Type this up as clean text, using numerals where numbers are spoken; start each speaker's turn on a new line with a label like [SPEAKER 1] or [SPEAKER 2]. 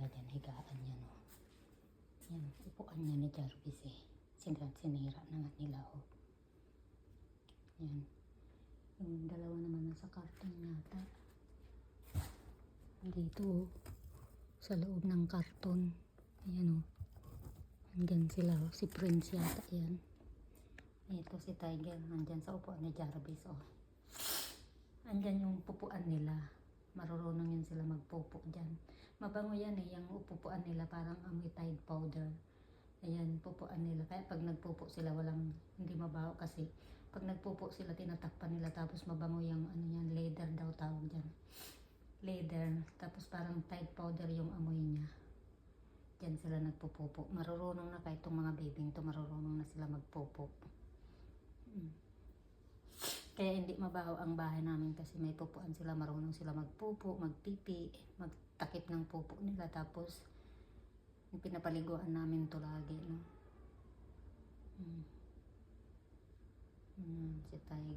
[SPEAKER 1] dyan, higaan niya, no. Yan, upuan niya ni Jarvis eh. Sinira na nga nila, oh. Yan. Yung dalawa naman nasa karton yata. Dito, oh. Sa loob ng karton. Ayan, oh. Andyan sila, oh. Si Prince yata yan. Ito si Tiger, nandyan sa upuan ni Jarvis, oh. Andyan yung pupuan nila. Marurunong yun sila magpupo dyan. Mabango yan eh, yung upupuan nila parang amoy Tide powder. Ayan, pupuan nila. Kaya pag nagpupo sila, hindi mabaho kasi pag nagpupo sila, tinatakpan nila tapos mabango yung ano yan, leather daw tawag dyan. Leather, tapos parang Tide powder yung amoy niya. Diyan sila nagpupupo. Marurunong na kahit itong mga babying to, marurunong na sila magpupo. Kaya hindi mabaho ang bahay namin kasi may pupuan sila, marunong sila magpupo, magpipi, magtakip ng pupo nila. Tapos pinapaliguan namin to lagi, no? Si Tiger.